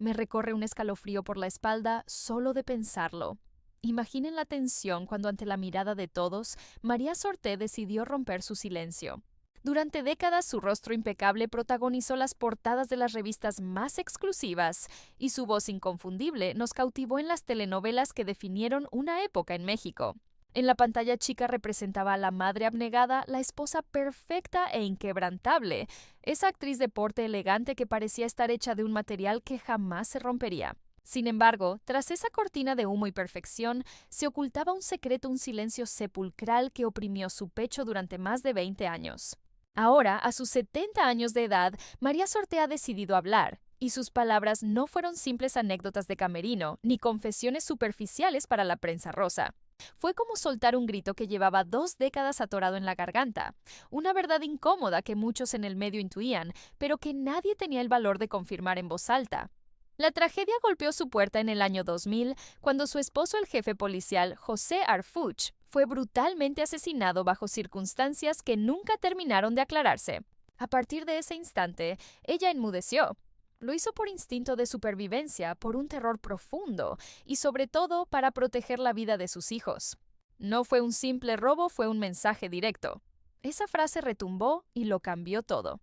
Me recorre un escalofrío por la espalda solo de pensarlo. Imaginen la tensión cuando ante la mirada de todos, María Sorté decidió romper su silencio. Durante décadas su rostro impecable protagonizó las portadas de las revistas más exclusivas y su voz inconfundible nos cautivó en las telenovelas que definieron una época en México. En la pantalla chica representaba a la madre abnegada, la esposa perfecta e inquebrantable, esa actriz de porte elegante que parecía estar hecha de un material que jamás se rompería. Sin embargo, tras esa cortina de humo y perfección, se ocultaba un secreto, un silencio sepulcral que oprimió su pecho durante más de 20 años. Ahora, a sus 70 años de edad, María Sorté ha decidido hablar, y sus palabras no fueron simples anécdotas de camerino, ni confesiones superficiales para la prensa rosa. Fue como soltar un grito que llevaba 2 décadas atorado en la garganta, una verdad incómoda que muchos en el medio intuían, pero que nadie tenía el valor de confirmar en voz alta. La tragedia golpeó su puerta en el año 2000, cuando su esposo, el jefe policial José Arfuch, fue brutalmente asesinado bajo circunstancias que nunca terminaron de aclararse. A partir de ese instante, ella enmudeció. Lo hizo por instinto de supervivencia, por un terror profundo y sobre todo para proteger la vida de sus hijos. No fue un simple robo, fue un mensaje directo. Esa frase retumbó y lo cambió todo.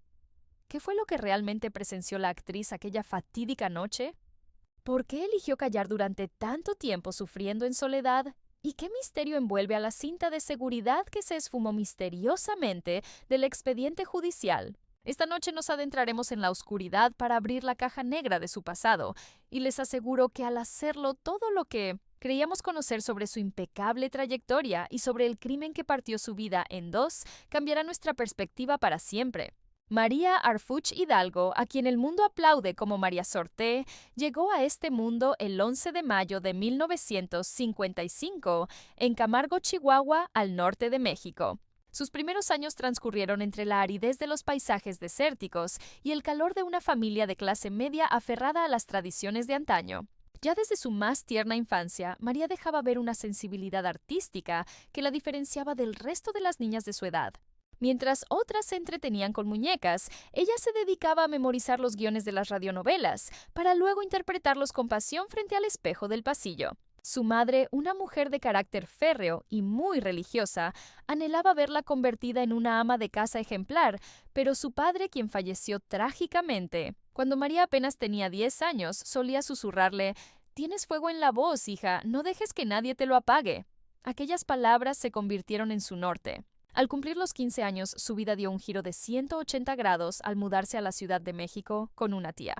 ¿Qué fue lo que realmente presenció la actriz aquella fatídica noche? ¿Por qué eligió callar durante tanto tiempo sufriendo en soledad? ¿Y qué misterio envuelve a la cinta de seguridad que se esfumó misteriosamente del expediente judicial? Esta noche nos adentraremos en la oscuridad para abrir la caja negra de su pasado, y les aseguro que al hacerlo todo lo que creíamos conocer sobre su impecable trayectoria y sobre el crimen que partió su vida en dos, cambiará nuestra perspectiva para siempre. María Arfuch Hidalgo, a quien el mundo aplaude como María Sorté, llegó a este mundo el 11 de mayo de 1955 en Camargo, Chihuahua, al norte de México. Sus primeros años transcurrieron entre la aridez de los paisajes desérticos y el calor de una familia de clase media aferrada a las tradiciones de antaño. Ya desde su más tierna infancia, María dejaba ver una sensibilidad artística que la diferenciaba del resto de las niñas de su edad. Mientras otras se entretenían con muñecas, ella se dedicaba a memorizar los guiones de las radionovelas, para luego interpretarlos con pasión frente al espejo del pasillo. Su madre, una mujer de carácter férreo y muy religiosa, anhelaba verla convertida en una ama de casa ejemplar, pero su padre, quien falleció trágicamente, cuando María apenas tenía 10 años, solía susurrarle: «Tienes fuego en la voz, hija, no dejes que nadie te lo apague». Aquellas palabras se convirtieron en su norte. Al cumplir los 15 años, su vida dio un giro de 180 grados al mudarse a la Ciudad de México con una tía.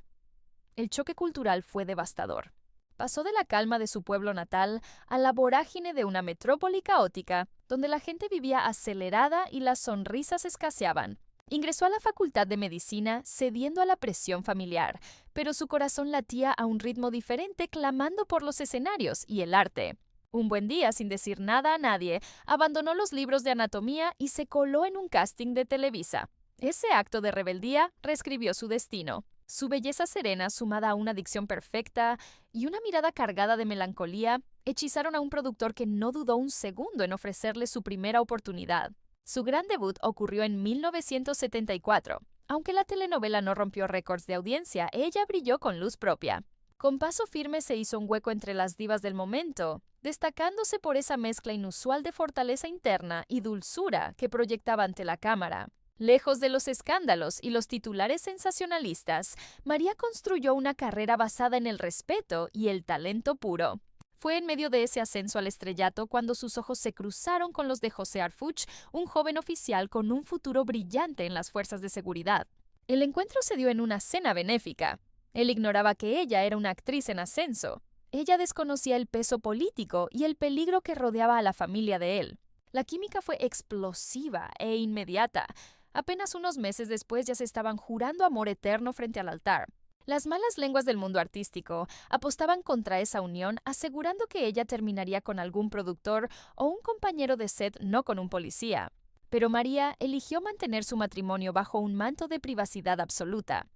El choque cultural fue devastador. Pasó de la calma de su pueblo natal a la vorágine de una metrópoli caótica, donde la gente vivía acelerada y las sonrisas escaseaban. Ingresó a la Facultad de Medicina cediendo a la presión familiar, pero su corazón latía a un ritmo diferente, clamando por los escenarios y el arte. Un buen día, sin decir nada a nadie, abandonó los libros de anatomía y se coló en un casting de Televisa. Ese acto de rebeldía reescribió su destino. Su belleza serena, sumada a una dicción perfecta y una mirada cargada de melancolía, hechizaron a un productor que no dudó un segundo en ofrecerle su primera oportunidad. Su gran debut ocurrió en 1974. Aunque la telenovela no rompió récords de audiencia, ella brilló con luz propia. Con paso firme se hizo un hueco entre las divas del momento, destacándose por esa mezcla inusual de fortaleza interna y dulzura que proyectaba ante la cámara. Lejos de los escándalos y los titulares sensacionalistas, María construyó una carrera basada en el respeto y el talento puro. Fue en medio de ese ascenso al estrellato cuando sus ojos se cruzaron con los de José Arfuch, un joven oficial con un futuro brillante en las fuerzas de seguridad. El encuentro se dio en una cena benéfica. Él ignoraba que ella era una actriz en ascenso. Ella desconocía el peso político y el peligro que rodeaba a la familia de él. La química fue explosiva e inmediata. Apenas unos meses después ya se estaban jurando amor eterno frente al altar. Las malas lenguas del mundo artístico apostaban contra esa unión, asegurando que ella terminaría con algún productor o un compañero de set, no con un policía. Pero María eligió mantener su matrimonio bajo un manto de privacidad absoluta.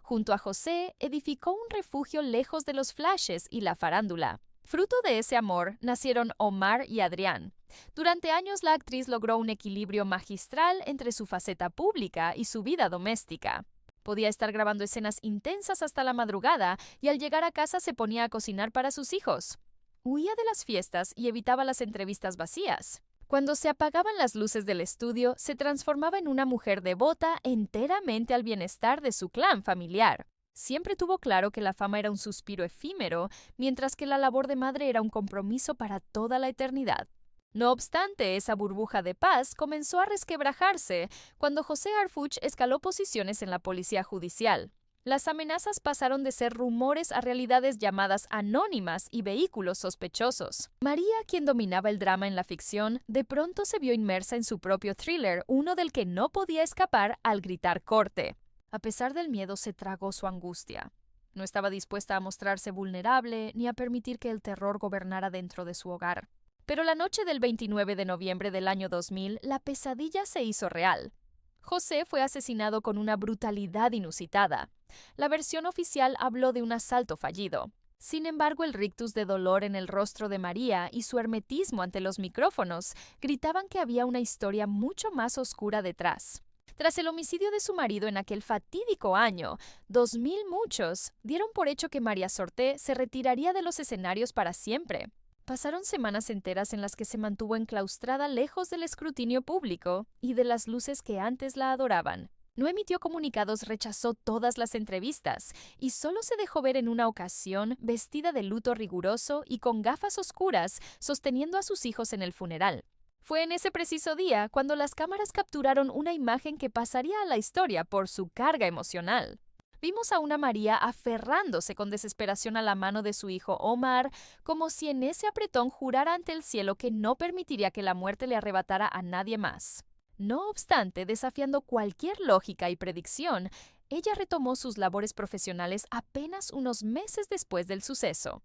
Junto a José, edificó un refugio lejos de los flashes y la farándula. Fruto de ese amor nacieron Omar y Adrián. Durante años la actriz logró un equilibrio magistral entre su faceta pública y su vida doméstica. Podía estar grabando escenas intensas hasta la madrugada y al llegar a casa se ponía a cocinar para sus hijos. Huía de las fiestas y evitaba las entrevistas vacías. Cuando se apagaban las luces del estudio, se transformaba en una mujer devota enteramente al bienestar de su clan familiar. Siempre tuvo claro que la fama era un suspiro efímero, mientras que la labor de madre era un compromiso para toda la eternidad. No obstante, esa burbuja de paz comenzó a resquebrajarse cuando José Harfuch escaló posiciones en la policía judicial. Las amenazas pasaron de ser rumores a realidades llamadas anónimas y vehículos sospechosos. María, quien dominaba el drama en la ficción, de pronto se vio inmersa en su propio thriller, uno del que no podía escapar al gritar corte. A pesar del miedo, se tragó su angustia. No estaba dispuesta a mostrarse vulnerable ni a permitir que el terror gobernara dentro de su hogar. Pero la noche del 29 de noviembre del año 2000, la pesadilla se hizo real. José fue asesinado con una brutalidad inusitada. La versión oficial habló de un asalto fallido. Sin embargo, el rictus de dolor en el rostro de María y su hermetismo ante los micrófonos gritaban que había una historia mucho más oscura detrás. Tras el homicidio de su marido en aquel fatídico año, 2000 muchos dieron por hecho que María Sorté se retiraría de los escenarios para siempre. Pasaron semanas enteras en las que se mantuvo enclaustrada lejos del escrutinio público y de las luces que antes la adoraban. No emitió comunicados, rechazó todas las entrevistas y solo se dejó ver en una ocasión vestida de luto riguroso y con gafas oscuras sosteniendo a sus hijos en el funeral. Fue en ese preciso día cuando las cámaras capturaron una imagen que pasaría a la historia por su carga emocional. Vimos a una María aferrándose con desesperación a la mano de su hijo Omar, como si en ese apretón jurara ante el cielo que no permitiría que la muerte le arrebatara a nadie más. No obstante, desafiando cualquier lógica y predicción, ella retomó sus labores profesionales apenas unos meses después del suceso.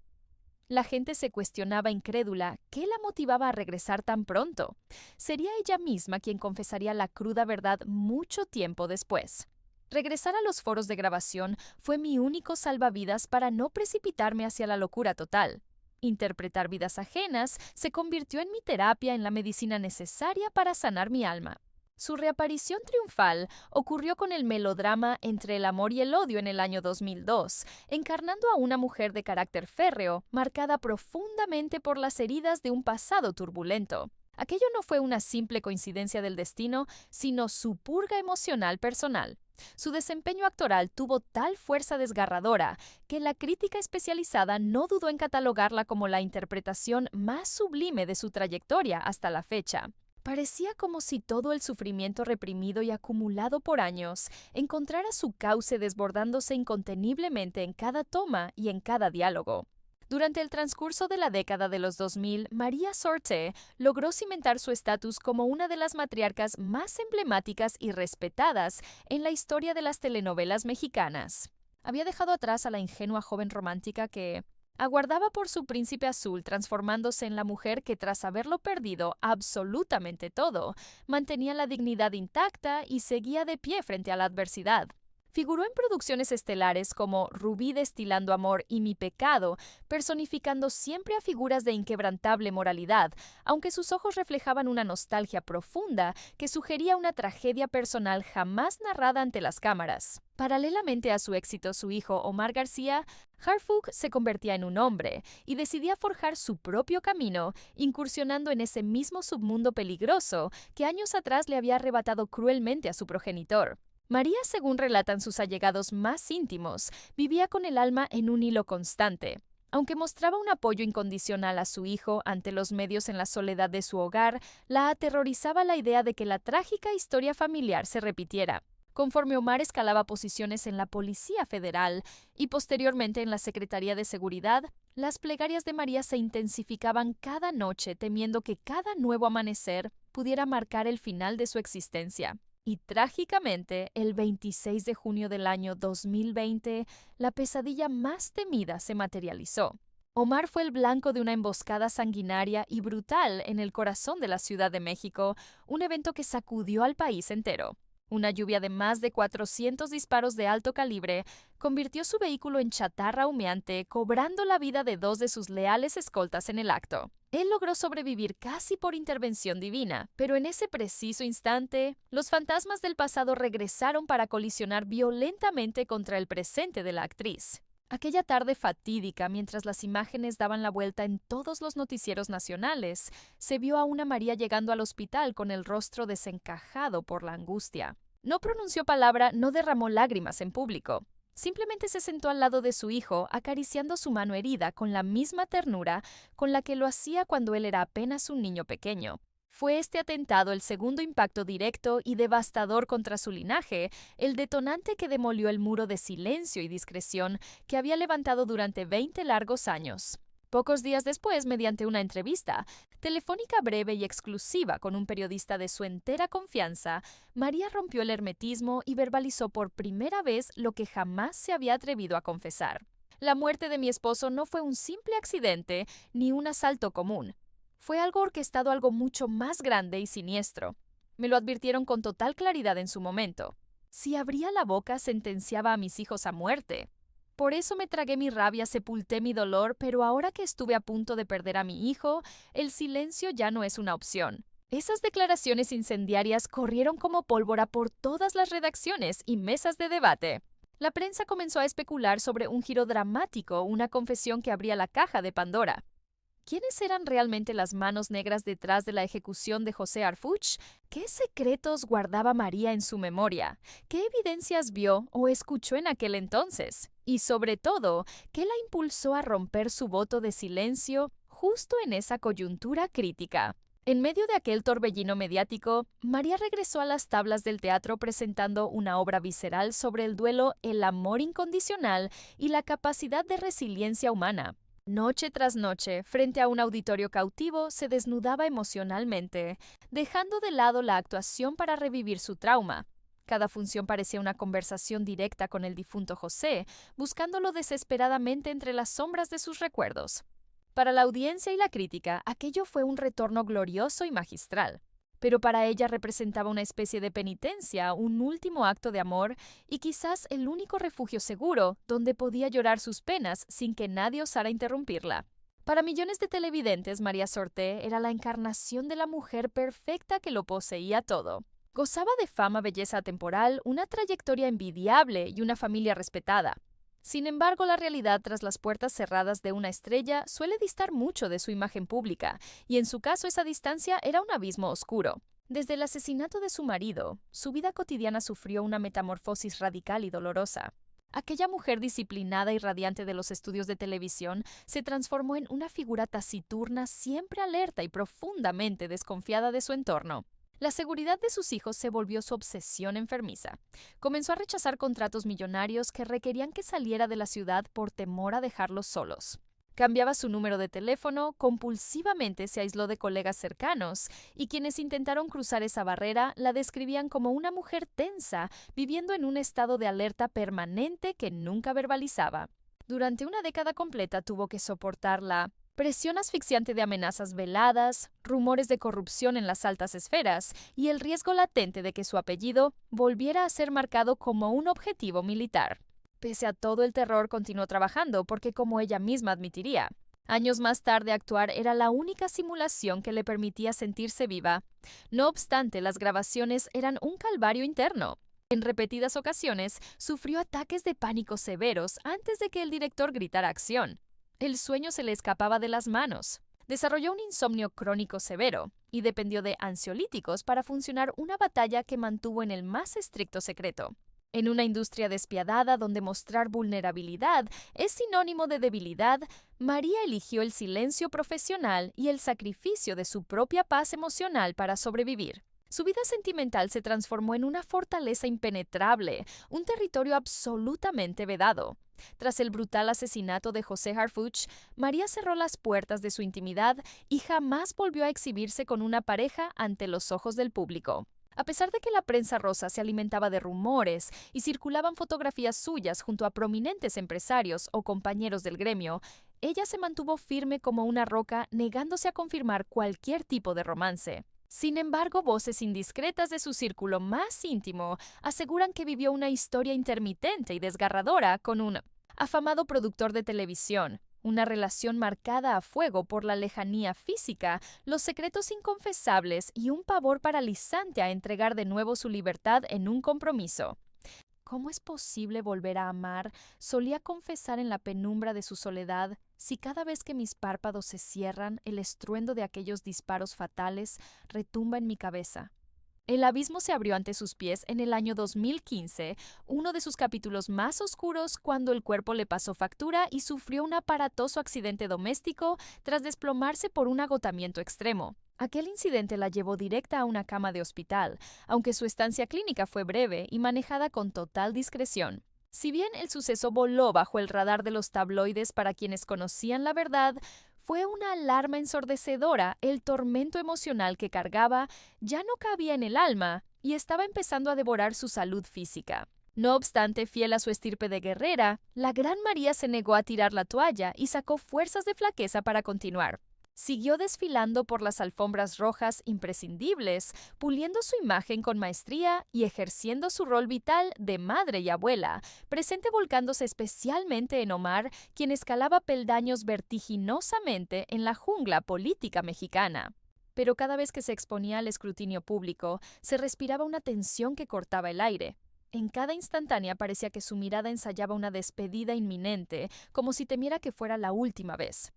La gente se cuestionaba incrédula qué la motivaba a regresar tan pronto. Sería ella misma quien confesaría la cruda verdad mucho tiempo después. Regresar a los foros de grabación fue mi único salvavidas para no precipitarme hacia la locura total. Interpretar vidas ajenas se convirtió en mi terapia en la medicina necesaria para sanar mi alma. Su reaparición triunfal ocurrió con el melodrama Entre el amor y el odio en el año 2002, encarnando a una mujer de carácter férreo, marcada profundamente por las heridas de un pasado turbulento. Aquello no fue una simple coincidencia del destino, sino su purga emocional personal. Su desempeño actoral tuvo tal fuerza desgarradora que la crítica especializada no dudó en catalogarla como la interpretación más sublime de su trayectoria hasta la fecha. Parecía como si todo el sufrimiento reprimido y acumulado por años encontrara su cauce desbordándose inconteniblemente en cada toma y en cada diálogo. Durante el transcurso de la década de los 2000, María Sorté logró cimentar su estatus como una de las matriarcas más emblemáticas y respetadas en la historia de las telenovelas mexicanas. Había dejado atrás a la ingenua joven romántica que aguardaba por su príncipe azul, transformándose en la mujer que, tras haberlo perdido absolutamente todo, mantenía la dignidad intacta y seguía de pie frente a la adversidad. Figuró en producciones estelares como Rubí destilando amor y Mi pecado, personificando siempre a figuras de inquebrantable moralidad, aunque sus ojos reflejaban una nostalgia profunda que sugería una tragedia personal jamás narrada ante las cámaras. Paralelamente a su éxito, su hijo Omar García, Harfuch se convertía en un hombre y decidía forjar su propio camino, incursionando en ese mismo submundo peligroso que años atrás le había arrebatado cruelmente a su progenitor. María, según relatan sus allegados más íntimos, vivía con el alma en un hilo constante. Aunque mostraba un apoyo incondicional a su hijo ante los medios en la soledad de su hogar, la aterrorizaba la idea de que la trágica historia familiar se repitiera. Conforme Omar escalaba posiciones en la Policía Federal y posteriormente en la Secretaría de Seguridad, las plegarias de María se intensificaban cada noche, temiendo que cada nuevo amanecer pudiera marcar el final de su existencia. Y trágicamente, el 26 de junio del año 2020, la pesadilla más temida se materializó. Omar fue el blanco de una emboscada sanguinaria y brutal en el corazón de la Ciudad de México, un evento que sacudió al país entero. Una lluvia de más de 400 disparos de alto calibre convirtió su vehículo en chatarra humeante, cobrando la vida de 2 de sus leales escoltas en el acto. Él logró sobrevivir casi por intervención divina, pero en ese preciso instante, los fantasmas del pasado regresaron para colisionar violentamente contra el presente de la actriz. Aquella tarde fatídica, mientras las imágenes daban la vuelta en todos los noticieros nacionales, se vio a una María llegando al hospital con el rostro desencajado por la angustia. No pronunció palabra, no derramó lágrimas en público. Simplemente se sentó al lado de su hijo, acariciando su mano herida con la misma ternura con la que lo hacía cuando él era apenas un niño pequeño. Fue este atentado el segundo impacto directo y devastador contra su linaje, el detonante que demolió el muro de silencio y discreción que había levantado durante 20 largos años. Pocos días después, mediante una entrevista, telefónica breve y exclusiva con un periodista de su entera confianza, María rompió el hermetismo y verbalizó por primera vez lo que jamás se había atrevido a confesar. La muerte de mi esposo no fue un simple accidente ni un asalto común. Fue algo orquestado, algo mucho más grande y siniestro. Me lo advirtieron con total claridad en su momento. Si abría la boca, sentenciaba a mis hijos a muerte. Por eso me tragué mi rabia, sepulté mi dolor, pero ahora que estuve a punto de perder a mi hijo, el silencio ya no es una opción. Esas declaraciones incendiarias corrieron como pólvora por todas las redacciones y mesas de debate. La prensa comenzó a especular sobre un giro dramático, una confesión que abría la caja de Pandora. ¿Quiénes eran realmente las manos negras detrás de la ejecución de José Harfuch? ¿Qué secretos guardaba María en su memoria? ¿Qué evidencias vio o escuchó en aquel entonces? Y sobre todo, ¿qué la impulsó a romper su voto de silencio justo en esa coyuntura crítica? En medio de aquel torbellino mediático, María regresó a las tablas del teatro presentando una obra visceral sobre el duelo, el amor incondicional y la capacidad de resiliencia humana. Noche tras noche, frente a un auditorio cautivo, se desnudaba emocionalmente, dejando de lado la actuación para revivir su trauma. Cada función parecía una conversación directa con el difunto José, buscándolo desesperadamente entre las sombras de sus recuerdos. Para la audiencia y la crítica, aquello fue un retorno glorioso y magistral. Pero para ella representaba una especie de penitencia, un último acto de amor y quizás el único refugio seguro donde podía llorar sus penas sin que nadie osara interrumpirla. Para millones de televidentes, María Sorté era la encarnación de la mujer perfecta que lo poseía todo. Gozaba de fama, belleza temporal, una trayectoria envidiable y una familia respetada. Sin embargo, la realidad tras las puertas cerradas de una estrella suele distar mucho de su imagen pública, y en su caso esa distancia era un abismo oscuro. Desde el asesinato de su marido, su vida cotidiana sufrió una metamorfosis radical y dolorosa. Aquella mujer disciplinada y radiante de los estudios de televisión se transformó en una figura taciturna, siempre alerta y profundamente desconfiada de su entorno. La seguridad de sus hijos se volvió su obsesión enfermiza. Comenzó a rechazar contratos millonarios que requerían que saliera de la ciudad por temor a dejarlos solos. Cambiaba su número de teléfono, compulsivamente se aisló de colegas cercanos, y quienes intentaron cruzar esa barrera la describían como una mujer tensa, viviendo en un estado de alerta permanente que nunca verbalizaba. Durante una década completa tuvo que soportar la presión asfixiante de amenazas veladas, rumores de corrupción en las altas esferas y el riesgo latente de que su apellido volviera a ser marcado como un objetivo militar. Pese a todo el terror, continuó trabajando porque, como ella misma admitiría, años más tarde actuar era la única simulación que le permitía sentirse viva. No obstante, las grabaciones eran un calvario interno. En repetidas ocasiones, sufrió ataques de pánico severos antes de que el director gritara acción. El sueño se le escapaba de las manos. Desarrolló un insomnio crónico severo y dependió de ansiolíticos para funcionar una batalla que mantuvo en el más estricto secreto. En una industria despiadada donde mostrar vulnerabilidad es sinónimo de debilidad, María eligió el silencio profesional y el sacrificio de su propia paz emocional para sobrevivir. Su vida sentimental se transformó en una fortaleza impenetrable, un territorio absolutamente vedado. Tras el brutal asesinato de José Harfuch, María cerró las puertas de su intimidad y jamás volvió a exhibirse con una pareja ante los ojos del público. A pesar de que la prensa rosa se alimentaba de rumores y circulaban fotografías suyas junto a prominentes empresarios o compañeros del gremio, ella se mantuvo firme como una roca, negándose a confirmar cualquier tipo de romance. Sin embargo, voces indiscretas de su círculo más íntimo aseguran que vivió una historia intermitente y desgarradora con un afamado productor de televisión, Una relación marcada a fuego por la lejanía física, los secretos inconfesables y un pavor paralizante a entregar de nuevo su libertad en un compromiso. ¿Cómo es posible volver a amar? Solía confesar en la penumbra de su soledad, si cada vez que mis párpados se cierran, el estruendo de aquellos disparos fatales retumba en mi cabeza. El abismo se abrió ante sus pies en el año 2015, uno de sus capítulos más oscuros, cuando el cuerpo le pasó factura y sufrió un aparatoso accidente doméstico tras desplomarse por un agotamiento extremo. Aquel incidente la llevó directa a una cama de hospital, aunque su estancia clínica fue breve y manejada con total discreción. Si bien el suceso voló bajo el radar de los tabloides para quienes conocían la verdad, fue una alarma ensordecedora. El tormento emocional que cargaba ya no cabía en el alma y estaba empezando a devorar su salud física. No obstante, fiel a su estirpe de guerrera, la gran María se negó a tirar la toalla y sacó fuerzas de flaqueza para continuar. Siguió desfilando por las alfombras rojas imprescindibles, puliendo su imagen con maestría y ejerciendo su rol vital de madre y abuela, presente volcándose especialmente en Omar, quien escalaba peldaños vertiginosamente en la jungla política mexicana. Pero cada vez que se exponía al escrutinio público, se respiraba una tensión que cortaba el aire. En cada instantánea parecía que su mirada ensayaba una despedida inminente, como si temiera que fuera la última vez.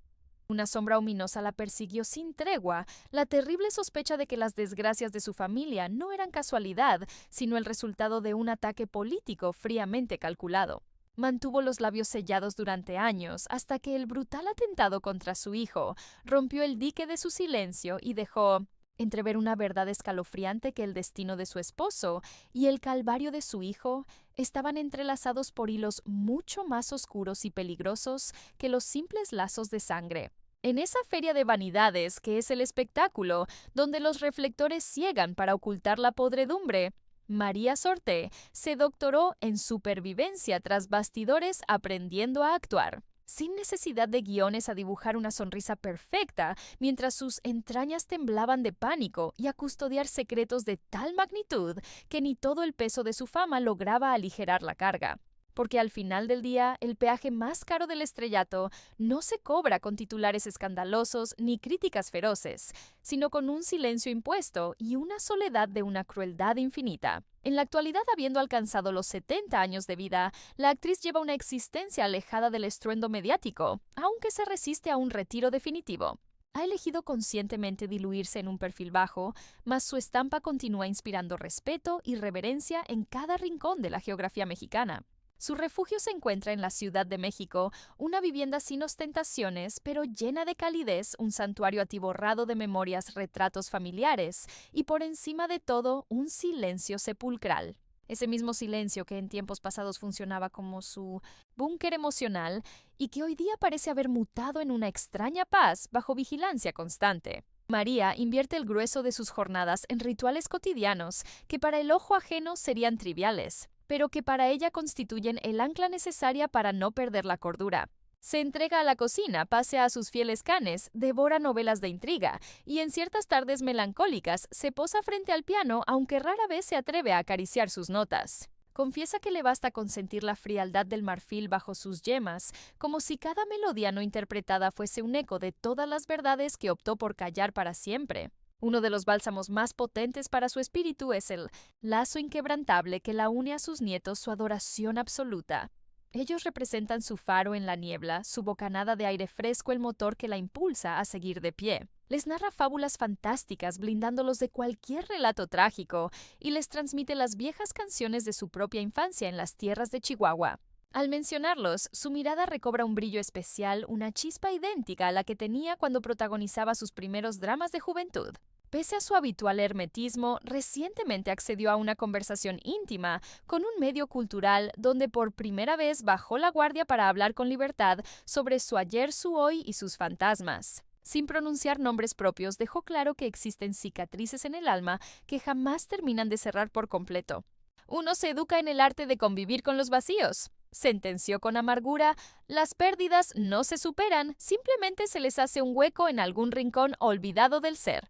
Una sombra ominosa la persiguió sin tregua, la terrible sospecha de que las desgracias de su familia no eran casualidad, sino el resultado de un ataque político fríamente calculado. Mantuvo los labios sellados durante años, hasta que el brutal atentado contra su hijo rompió el dique de su silencio y dejó entrever una verdad escalofriante: que el destino de su esposo y el calvario de su hijo estaban entrelazados por hilos mucho más oscuros y peligrosos que los simples lazos de sangre. En esa feria de vanidades que es el espectáculo, donde los reflectores ciegan para ocultar la podredumbre, María Sorté se doctoró en supervivencia tras bastidores, aprendiendo a actuar, sin necesidad de guiones, a dibujar una sonrisa perfecta mientras sus entrañas temblaban de pánico, y a custodiar secretos de tal magnitud que ni todo el peso de su fama lograba aligerar la carga. Porque al final del día, el peaje más caro del estrellato no se cobra con titulares escandalosos ni críticas feroces, sino con un silencio impuesto y una soledad de una crueldad infinita. En la actualidad, habiendo alcanzado los 70 años de vida, la actriz lleva una existencia alejada del estruendo mediático, aunque se resiste a un retiro definitivo. Ha elegido conscientemente diluirse en un perfil bajo, mas su estampa continúa inspirando respeto y reverencia en cada rincón de la geografía mexicana. Su refugio se encuentra en la Ciudad de México, una vivienda sin ostentaciones, pero llena de calidez, un santuario atiborrado de memorias, retratos familiares, y por encima de todo, un silencio sepulcral. Ese mismo silencio que en tiempos pasados funcionaba como su búnker emocional y que hoy día parece haber mutado en una extraña paz bajo vigilancia constante. María invierte el grueso de sus jornadas en rituales cotidianos que para el ojo ajeno serían triviales, pero que para ella constituyen el ancla necesaria para no perder la cordura. Se entrega a la cocina, pasea a sus fieles canes, devora novelas de intriga y en ciertas tardes melancólicas se posa frente al piano, aunque rara vez se atreve a acariciar sus notas. Confiesa que le basta con sentir la frialdad del marfil bajo sus yemas, como si cada melodía no interpretada fuese un eco de todas las verdades que optó por callar para siempre. Uno de los bálsamos más potentes para su espíritu es el lazo inquebrantable que la une a sus nietos, su adoración absoluta. Ellos representan su faro en la niebla, su bocanada de aire fresco, el motor que la impulsa a seguir de pie. Les narra fábulas fantásticas, blindándolos de cualquier relato trágico, y les transmite las viejas canciones de su propia infancia en las tierras de Chihuahua. Al mencionarlos, su mirada recobra un brillo especial, una chispa idéntica a la que tenía cuando protagonizaba sus primeros dramas de juventud. Pese a su habitual hermetismo, recientemente accedió a una conversación íntima con un medio cultural donde por primera vez bajó la guardia para hablar con libertad sobre su ayer, su hoy y sus fantasmas. Sin pronunciar nombres propios, dejó claro que existen cicatrices en el alma que jamás terminan de cerrar por completo. Uno se educa en el arte de convivir con los vacíos, sentenció con amargura. Las pérdidas no se superan, simplemente se les hace un hueco en algún rincón olvidado del ser.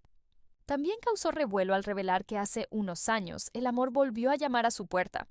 También causó revuelo al revelar que hace unos años el amor volvió a llamar a su puerta.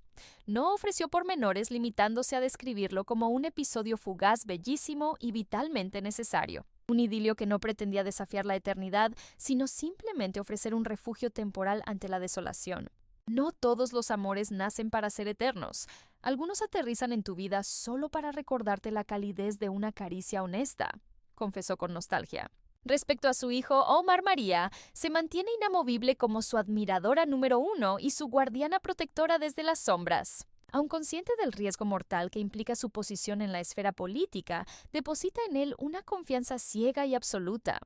No ofreció pormenores, limitándose a describirlo como un episodio fugaz, bellísimo y vitalmente necesario. Un idilio que no pretendía desafiar la eternidad, sino simplemente ofrecer un refugio temporal ante la desolación. No todos los amores nacen para ser eternos. Algunos aterrizan en tu vida solo para recordarte la calidez de una caricia honesta, confesó con nostalgia. Respecto a su hijo, Omar María se mantiene inamovible como su admiradora número uno y su guardiana protectora desde las sombras. Aun consciente del riesgo mortal que implica su posición en la esfera política, deposita en él una confianza ciega y absoluta.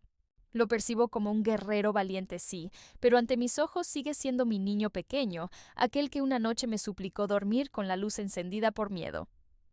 Lo percibo como un guerrero valiente, sí, pero ante mis ojos sigue siendo mi niño pequeño, aquel que una noche me suplicó dormir con la luz encendida por miedo.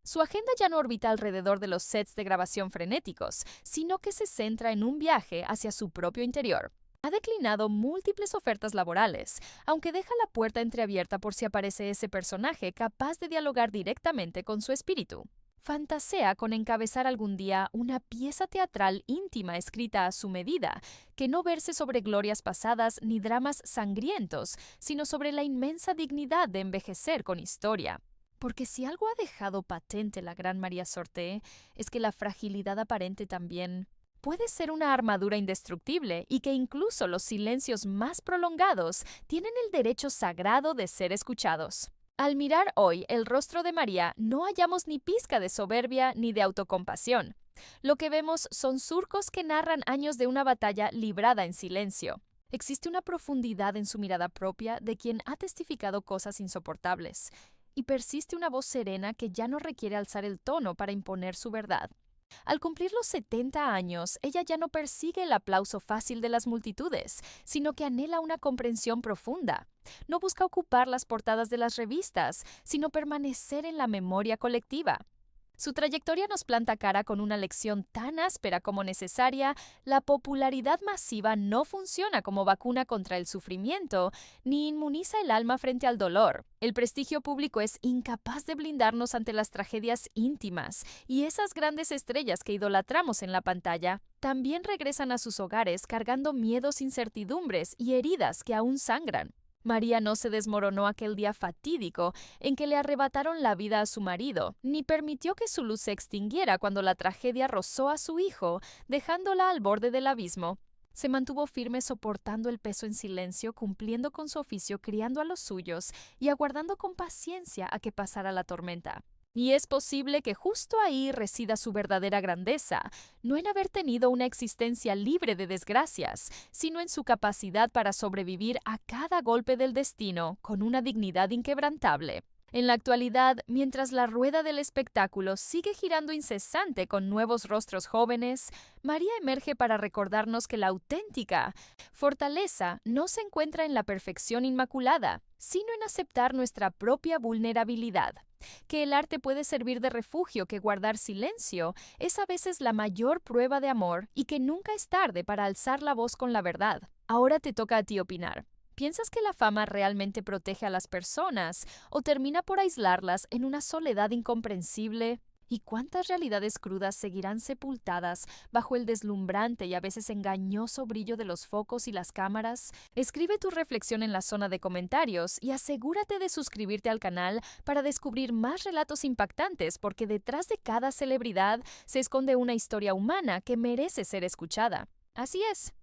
Su agenda ya no orbita alrededor de los sets de grabación frenéticos, sino que se centra en un viaje hacia su propio interior. Ha declinado múltiples ofertas laborales, aunque deja la puerta entreabierta por si aparece ese personaje capaz de dialogar directamente con su espíritu. Fantasea con encabezar algún día una pieza teatral íntima escrita a su medida, que no verse sobre glorias pasadas ni dramas sangrientos, sino sobre la inmensa dignidad de envejecer con historia. Porque si algo ha dejado patente la gran María Sorté, es que la fragilidad aparente también puede ser una armadura indestructible y que incluso los silencios más prolongados tienen el derecho sagrado de ser escuchados. Al mirar hoy el rostro de María, no hallamos ni pizca de soberbia ni de autocompasión. Lo que vemos son surcos que narran años de una batalla librada en silencio. Existe una profundidad en su mirada propia de quien ha testificado cosas insoportables, y persiste una voz serena que ya no requiere alzar el tono para imponer su verdad. Al cumplir los 70 años, ella ya no persigue el aplauso fácil de las multitudes, sino que anhela una comprensión profunda. No busca ocupar las portadas de las revistas, sino permanecer en la memoria colectiva. Su trayectoria nos planta cara con una lección tan áspera como necesaria: la popularidad masiva no funciona como vacuna contra el sufrimiento, ni inmuniza el alma frente al dolor. El prestigio público es incapaz de blindarnos ante las tragedias íntimas, y esas grandes estrellas que idolatramos en la pantalla también regresan a sus hogares cargando miedos, incertidumbres y heridas que aún sangran. María no se desmoronó aquel día fatídico en que le arrebataron la vida a su marido, ni permitió que su luz se extinguiera cuando la tragedia rozó a su hijo, dejándola al borde del abismo. Se mantuvo firme soportando el peso en silencio, cumpliendo con su oficio, criando a los suyos y aguardando con paciencia a que pasara la tormenta. Y es posible que justo ahí resida su verdadera grandeza, no en haber tenido una existencia libre de desgracias, sino en su capacidad para sobrevivir a cada golpe del destino con una dignidad inquebrantable. En la actualidad, mientras la rueda del espectáculo sigue girando incesante con nuevos rostros jóvenes, María emerge para recordarnos que la auténtica fortaleza no se encuentra en la perfección inmaculada, sino en aceptar nuestra propia vulnerabilidad. Que el arte puede servir de refugio, que guardar silencio es a veces la mayor prueba de amor y que nunca es tarde para alzar la voz con la verdad. Ahora te toca a ti opinar. ¿Piensas que la fama realmente protege a las personas o termina por aislarlas en una soledad incomprensible? ¿Y cuántas realidades crudas seguirán sepultadas bajo el deslumbrante y a veces engañoso brillo de los focos y las cámaras? Escribe tu reflexión en la zona de comentarios y asegúrate de suscribirte al canal para descubrir más relatos impactantes, porque detrás de cada celebridad se esconde una historia humana que merece ser escuchada. Así es,